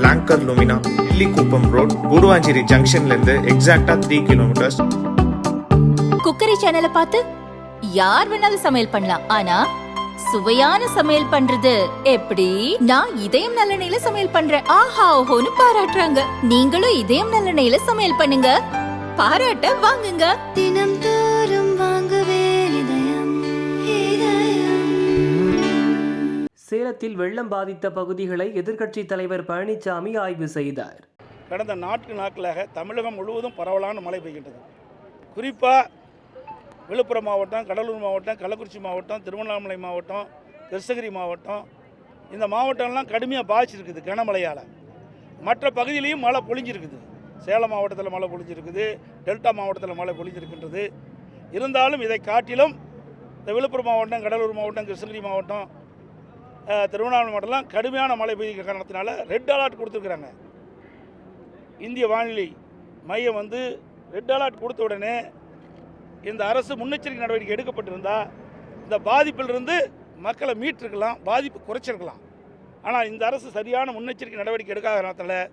Longer Lumina, இல்லிக்குப்பம் road, Guduvanchery ஜங்ஷன்லேருந்து எக்ஸாக்டா 3 kilometres. Cookery சேனலை பார்த்து யார் வேணாலும் சமையல் பண்ணலாம். ஆனா சுவையான சமையல் பண்றது எப்படி? நான் இதயம் நல்லெண்ணெயில சமையல் பண்றேன். ஆஹா ஓஹோன்னு பாராட்டுறாங்க. நீங்களும் இதயம் நல்லெண்ணெயில சமையல் பண்ணுங்க, பாராட்ட வாங்குங்க. தினம் தோறும் வாங்குவே இதயம் இதயம். சேலத்தில் வெள்ளம் பாதித்த பகுதிகளை எதிர்க்கட்சி தலைவர் பழனிசாமி ஆய்வு செய்தார். கடந்த நாட்களாக தமிழகம் முழுவதும் பரவலான மழை பெய்கின்றது. குறிப்பாக விழுப்புரம் மாவட்டம், கடலூர் மாவட்டம், கள்ளக்குறிச்சி மாவட்டம், திருவண்ணாமலை மாவட்டம், கிருஷ்ணகிரி மாவட்டம், இந்த மாவட்டம்லாம் கடுமையாக பாதிச்சிருக்குது கனமழையால். மற்ற பகுதியிலையும் மழை பொழிஞ்சிருக்குது. சேலம் மாவட்டத்தில் மழை பொழிஞ்சிருக்குது, டெல்டா மாவட்டத்தில் மழை பொழிஞ்சிருக்கின்றது. இருந்தாலும் இதை காட்டிலும் இந்த விழுப்புரம் மாவட்டம், கடலூர் மாவட்டம், கிருஷ்ணகிரி மாவட்டம், திருவண்ணாமலை மாவட்டம்லாம் கடுமையான மழை பெய்கிற காரணத்தினால ரெட் அலர்ட் கொடுத்துருக்குறாங்க. இந்திய வானிலை மையம் ரெட் அலர்ட் கொடுத்த உடனே இந்த அரசு முன்னெச்சரிக்கை நடவடிக்கை எடுக்கப்பட்டிருந்தால் இந்த பாதிப்பிலிருந்து மக்களை மீட்டிருக்கலாம், பாதிப்பு குறைச்சிருக்கலாம். ஆனால் இந்த அரசு சரியான முன்னெச்சரிக்கை நடவடிக்கை எடுக்காத காரணத்தில்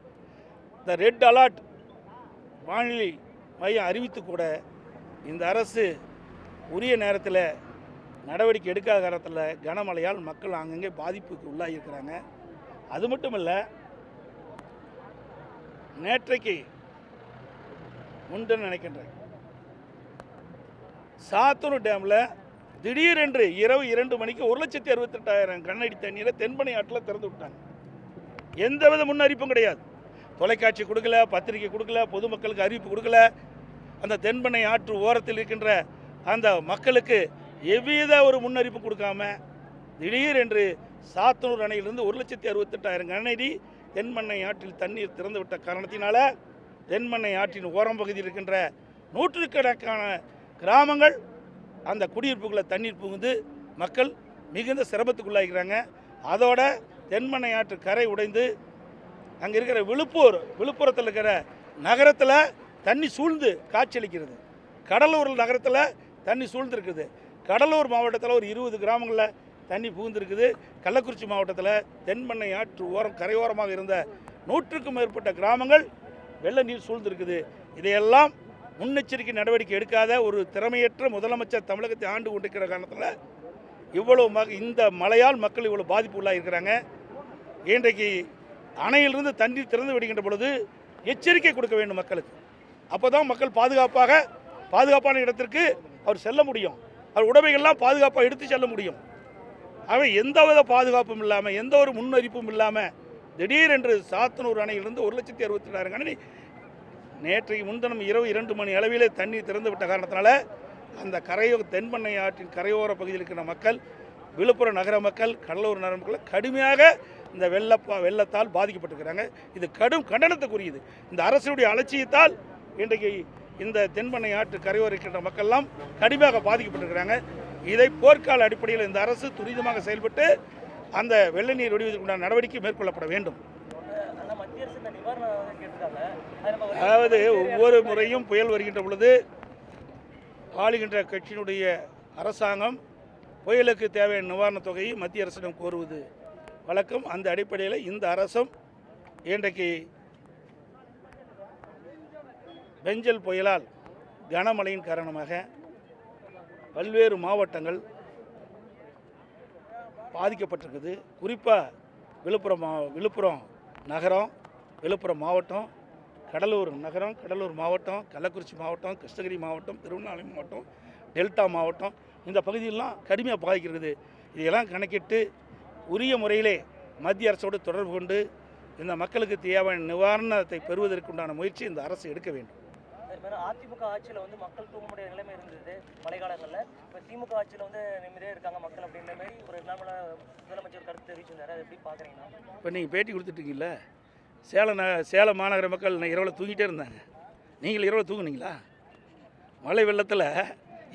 இந்த ரெட் அலர்ட் வானிலை மையம் அறிவித்து கூட இந்த அரசு உரிய நேரத்தில் நடவடிக்கை எடுக்காத காரணத்தில் கனமழையால் மக்கள் அங்கங்கே பாதிப்புக்கு உள்ளாகியிருக்கிறாங்க. அது மட்டும் இல்லை, நேற்றைக்கு முன்தினம் நினைக்கின்றேன், சாத்தூர் டேமில் திடீரென்று இரவு 2 மணிக்கு 1,68,000 கனஅடி தண்ணீரை தென்பெண்ணை ஆற்றில் திறந்து விட்டாங்க. எந்தவித முன்னறிவிப்பும் கிடையாது. தொலைக்காட்சி கொடுக்கல, பத்திரிகை கொடுக்கல, பொதுமக்களுக்கு அறிவிப்பு கொடுக்கல. அந்த தென்பெண்ணை ஆற்று ஓரத்தில் இருக்கின்ற அந்த மக்களுக்கு எவ்வித ஒரு முன்னறிவிப்பு கொடுக்காம திடீரென்று சாத்தூர் அணையிலிருந்து 1,68,000 கனஅடி தென்பெண்ணை ஆற்றில் தண்ணீர் திறந்து விட்ட காரணத்தினால தென்பெண்ணை ஆற்றின் ஓரம் பகுதியில் இருக்கின்ற நூற்றுக்கணக்கான கிராமங்கள் அந்த குடியிருப்புகளை தண்ணீர் புகுந்து மக்கள் மிகுந்த சிரமத்துக்குள்ளாகிறாங்க. அதோட தென்பெண்ணை ஆற்று கரை உடைந்து அங்கே இருக்கிற விழுப்புரத்தில் இருக்கிற நகரத்தில் தண்ணி சூழ்ந்து காட்சியளிக்கிறது. கடலூர் நகரத்தில் தண்ணி சூழ்ந்துருக்குது. கடலூர் மாவட்டத்தில் ஒரு 20 கிராமங்களில் தண்ணி புகுந்திருக்குது. கள்ளக்குறிச்சி மாவட்டத்தில் தென்பெண்ணை ஆற்று ஓரம் கரையோரமாக இருந்த 100க்கும் மேற்பட்ட கிராமங்கள் வெள்ள நீர் சூழ்ந்திருக்குது. இதையெல்லாம் முன்னெச்சரிக்கை நடவடிக்கை எடுக்காத ஒரு திறமையற்ற முதலமைச்சர் தமிழகத்தை ஆண்டு கொண்டிருக்கிற காரணத்தில் இவ்வளவு இந்த மழையால் மக்கள் இவ்வளவு பாதிப்பு உள்ளாயிருக்கிறாங்க. இன்றைக்கு அணையிலிருந்து தண்ணீர் திறந்து விடுகின்ற பொழுது எச்சரிக்கை கொடுக்க வேண்டும் மக்களுக்கு. அப்போ தான் மக்கள் பாதுகாப்பான இடத்திற்கு அவர் செல்ல முடியும். அவர் உடைமைகள்லாம் பாதுகாப்பாக எடுத்து செல்ல முடியும். அவை எந்தவித பாதுகாப்பும் இல்லாமல், எந்த ஒரு முன்னறிப்பும் இல்லாமல் திடீரென்று சாத்தனூர் அணையிலிருந்து 1,68,000 கனஅடி நேற்றைக்கு முன்தினம் இரவு 2 மணி அளவிலே தண்ணீர் திறந்து விட்ட காரணத்தினால அந்த தென்பெண்ணை ஆற்றின் கரையோர பகுதியில் இருக்கிற மக்கள், விழுப்புரம் நகர மக்கள், கடலூர் நகர மக்கள் கடுமையாக இந்த வெள்ளத்தால் பாதிக்கப்பட்டிருக்கிறாங்க. இது கடும் கண்டனத்துக்குரியது. இந்த அரசுடைய அலட்சியத்தால் இன்றைக்கு இந்த தென்பெண்ணை ஆற்று கரையோர இருக்கின்ற மக்கள்லாம் கடுமையாக பாதிக்கப்பட்டிருக்கிறாங்க. இதை போர்க்கால அடிப்படையில் இந்த அரசு துரிதமாக செயல்பட்டு அந்த வெள்ள நீர் வடிவதற்குண்டான நடவடிக்கை மேற்கொள்ளப்பட வேண்டும். அதாவது ஒவ்வொரு முறையும் புயல் வருகின்ற பொழுது ஆளுகின்ற கட்சியினுடைய அரசாங்கம் புயலுக்கு தேவையான நிவாரணத் தொகையை மத்திய அரசிடம் கோருவது வழக்கம். அந்த அடிப்படையில் இந்த அரசும் இன்றைக்கு பெஞ்சல் புயலால் கனமழையின் காரணமாக பல்வேறு மாவட்டங்கள் பாதிக்கப்பட்டிருக்குது. குறிப்பாக விழுப்புரம் நகரம், விழுப்புரம் மாவட்டம், கடலூர் நகரம், கடலூர் மாவட்டம், கள்ளக்குறிச்சி மாவட்டம், கிருஷ்ணகிரி மாவட்டம், திருவண்ணாமலை மாவட்டம், டெல்டா மாவட்டம், இந்த பகுதியெல்லாம் கடுமையாக பாதிக்கிறது. இதையெல்லாம் கணக்கிட்டு உரிய முறையிலே மத்திய அரசோடு தொடர்பு கொண்டு இந்த மக்களுக்கு தேவையான நிவாரணத்தை பெறுவதற்குண்டான முயற்சி இந்த அரசு எடுக்க வேண்டும். அதிமுக ஆட்சியில் மக்கள் தூங்க முடியாத நிலைமை இருந்தது மழைக்காலங்களில். இப்போ திமுக ஆட்சியில் நிம்மதியாக இருக்காங்க மக்கள் அப்படின்ற மாதிரி ஒரு முதலமைச்சர் கருத்து தெரிவிச்சிருந்தாரு. அதை எப்படி பார்க்குறீங்கன்னா? இப்போ நீங்கள் பேட்டி கொடுத்துட்டீங்கல்ல, சேலம் மாநகர மக்கள் இரவில் தூங்கிட்டே இருந்தாங்க. நீங்கள் இரவில் தூங்குனீங்களா? மழை வெள்ளத்தில்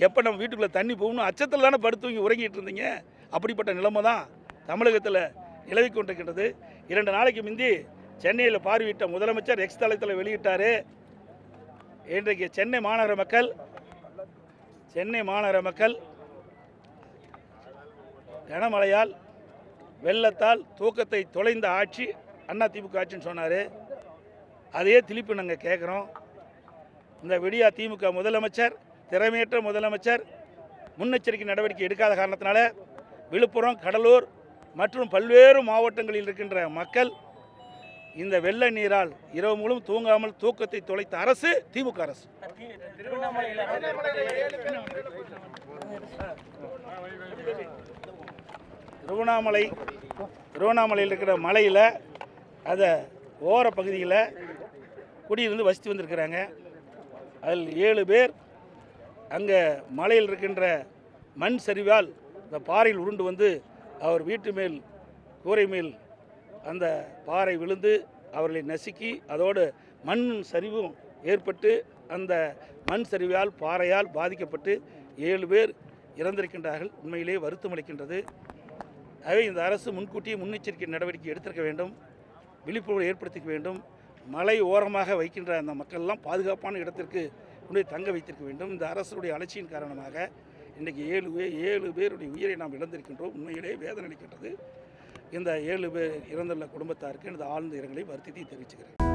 எப்போ நம்ம வீட்டுக்குள்ளே தண்ணி போகணும் அச்சத்தில் தானே படுத்து தூங்கி உறங்கிட்டு இருந்தீங்க. அப்படிப்பட்ட நிலைமை தான் தமிழகத்தில் நிலவி கொண்டிருக்கின்றது. 2 நாளைக்கு முந்தி சென்னையில் பார்வையிட்ட முதலமைச்சர் எக்ஸ் தளத்தில் வெளியிட்டார். இன்றைக்கு சென்னை மாநகர மக்கள் கனமழையால் வெள்ளத்தால் தூக்கத்தை தொலைந்த ஆட்சி அதிமுக ஆட்சின்னு சொன்னார். அதே திருப்பி நாங்கள் கேட்குறோம். இந்த விடியா திமுக முதலமைச்சர், திறமையற்ற முதலமைச்சர், முன்னெச்சரிக்கை நடவடிக்கை எடுக்காத காரணத்தினால விழுப்புரம், கடலூர் மற்றும் பல்வேறு மாவட்டங்களில் இருக்கின்ற மக்கள் இந்த வெள்ள நீரால் இரவு முழுவதும் தூங்காமல் தூக்கத்தை தொலைத்த அரசு திமுக அரசு. திருவண்ணாமலையில் இருக்கிற மலையில் அதை ஓர பகுதியில் குடியிருந்து வசித்து வந்திருக்கிறாங்க. அதில் 7 பேர் அங்கே மலையில் இருக்கின்ற மண் சரிவால் இந்த பாறையில் உருண்டு வந்து அவர் வீட்டு மேல், கூரை மேல் அந்த பாறை விழுந்து அவர்களை நசுக்கி அதோடு மண் சரிவும் ஏற்பட்டு அந்த மண் சரிவால், பாறையால் பாதிக்கப்பட்டு 7 பேர் இறந்திருக்கின்றார்கள். உண்மையிலே வருத்தம் அளிக்கின்றது. ஆகவே இந்த அரசு முன்கூட்டியே முன்னெச்சரிக்கை நடவடிக்கை எடுத்திருக்க வேண்டும், விழிப்புணர்வு ஏற்படுத்திக்க வேண்டும். மலை ஓரமாக வைக்கின்ற அந்த மக்கள்லாம் பாதுகாப்பான இடத்திற்கு கொண்டு தங்க வைத்திருக்க வேண்டும். இந்த அரசுடைய அலட்சியின் காரணமாக இன்றைக்கு 7 பேருடைய உயிரை நாம் இழந்திருக்கின்றோம். உண்மையிலே வேதனை அளிக்கின்றது. இந்த 7 பேர் இறந்துள்ள குடும்பத்தாருக்கு எனது ஆழ்ந்த இரங்கலை வருத்தத்தை தெரிவிச்சுக்கிறேன்.